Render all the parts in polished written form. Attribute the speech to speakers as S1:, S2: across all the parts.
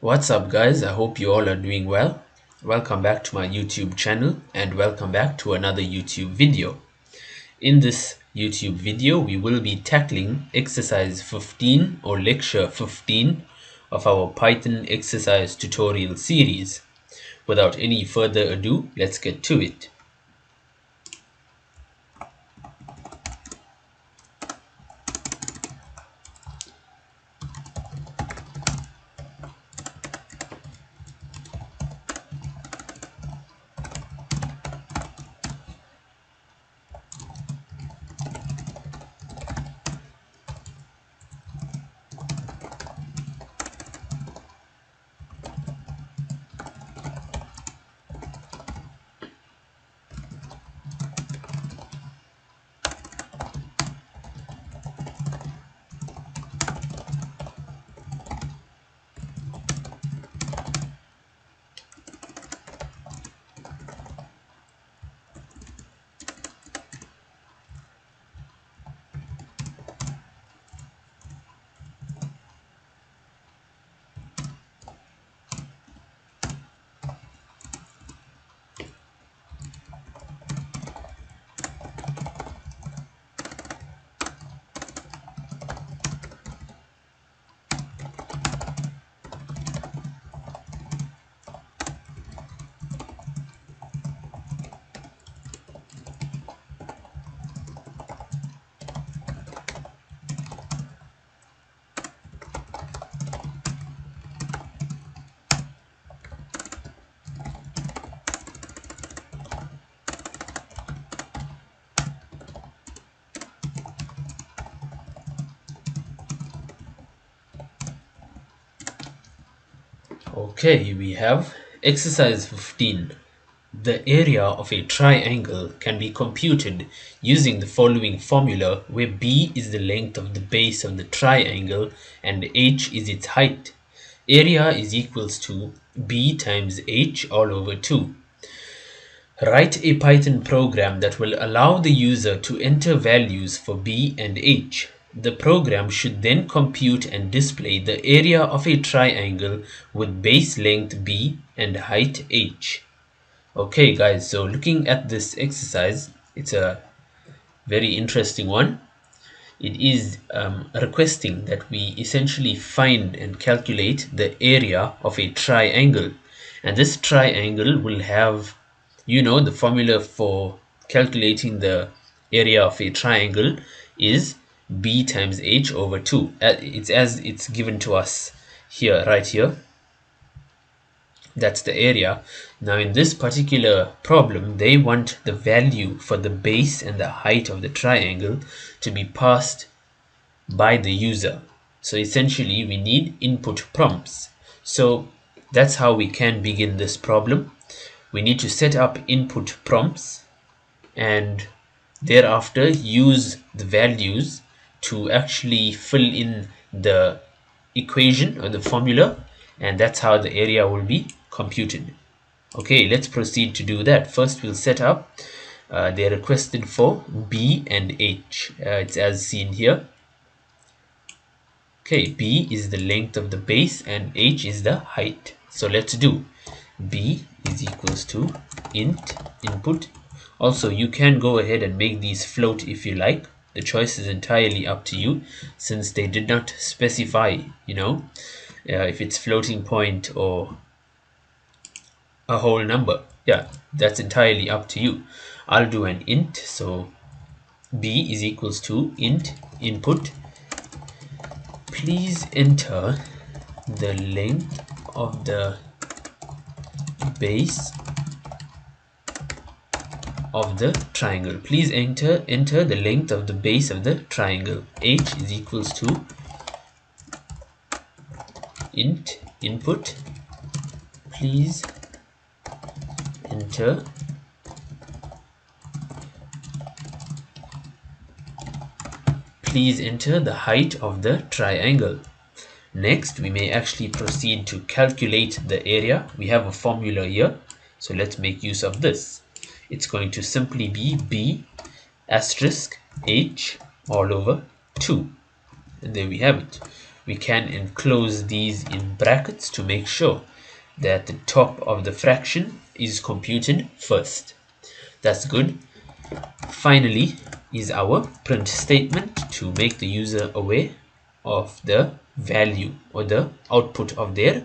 S1: What's up, guys? I hope you all are doing well. Welcome back to my YouTube channel and welcome back to another YouTube video. In this YouTube video, we will be tackling exercise 15 or lecture 15 of our Python exercise tutorial series. Without any further ado, let's get to it. Okay, we have exercise 15. The area of a triangle can be computed using the following formula where b is the length of the base of the triangle and h is its height. Area is equals to b times h all over 2. Write a Python program that will allow the user to enter values for b and h. The program should then compute and display the area of a triangle with base length b and height h. Okay guys, so looking at this exercise, it's a very interesting one. It is requesting that we essentially find and calculate the area of a triangle. And this triangle will have, the formula for calculating the area of a triangle is b times h over 2. It's as it's given to us here, right here. That's the area. Now in this particular problem, they want the value for the base and the height of the triangle to be passed by the user. So essentially we need input prompts. So that's how we can begin this problem. We need to set up input prompts and thereafter use the values to actually fill in the equation or the formula, and that's how the area will be computed. Okay, let's proceed to do that. First we'll set up they're requested for b and h. It's as seen here. Okay, b is the length of the base and h is the height. So let's do b is equals to int input. Also, you can go ahead and make these float if you like. The choice is entirely up to you since they did not specify, if it's floating point or a whole number. Yeah, that's entirely up to you. I'll do an int. So b is equals to int input. Please enter the length of the base of the triangle. Please enter the length of the base of the triangle. H is equals to int input. Please enter the height of the triangle. Next, we may actually proceed to calculate the area. We have a formula here, so let's make use of this. It's going to simply be b asterisk h all over 2. And there we have it. we can enclose these in brackets to make sure that the top of the fraction is computed first. That's good. Finally is our print statement to make the user aware of the value or the output of their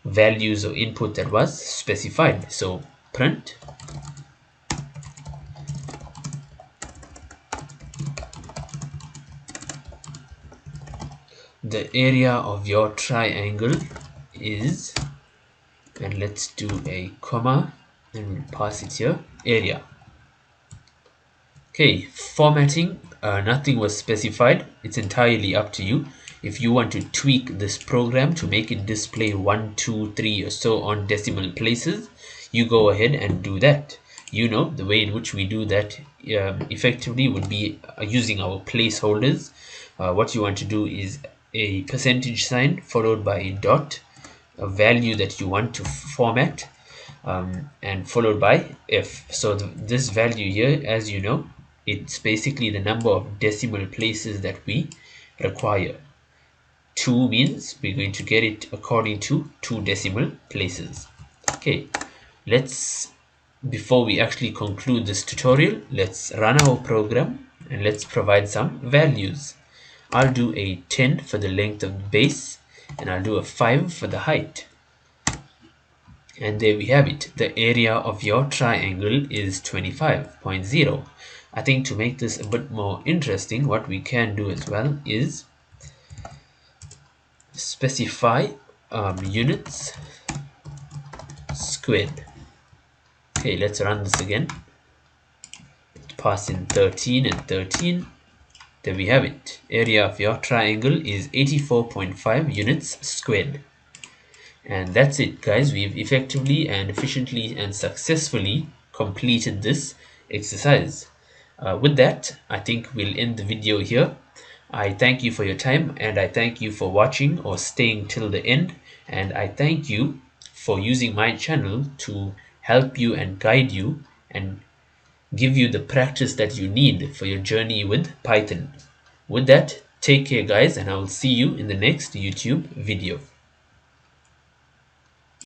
S1: values or input that was specified. So print the area of your triangle is, and let's do a comma and we'll pass it here, area. Okay, formatting, nothing was specified. It's entirely up to you. If you want to tweak this program to make it display 1, 2, 3 or so on decimal places, you go ahead and do that. You know, the way in which we do that effectively would be using our placeholders. What you want to do is a percentage sign followed by a dot, a value that you want to format, and followed by F. So this value here, as you know, it's basically the number of decimal places that we require. 2 means we're going to get it according to 2 decimal places. Okay, before we actually conclude this tutorial, let's run our program and let's provide some values. I'll do a 10 for the length of the base, and I'll do a 5 for the height. And there we have it. The area of your triangle is 25.0. I think to make this a bit more interesting, what we can do as well is specify units squared. Okay, let's run this again. Pass in 13 and 13. There we have it. Area of your triangle is 84.5 units squared. And that's it, guys. We've effectively and efficiently and successfully completed this exercise. With that, I think we'll end the video here. I thank you for your time, and I thank you for watching or staying till the end, and I thank you for using my channel to help you and guide you and give you the practice that you need for your journey with Python. With that, take care, guys, and I will see you in the next YouTube video.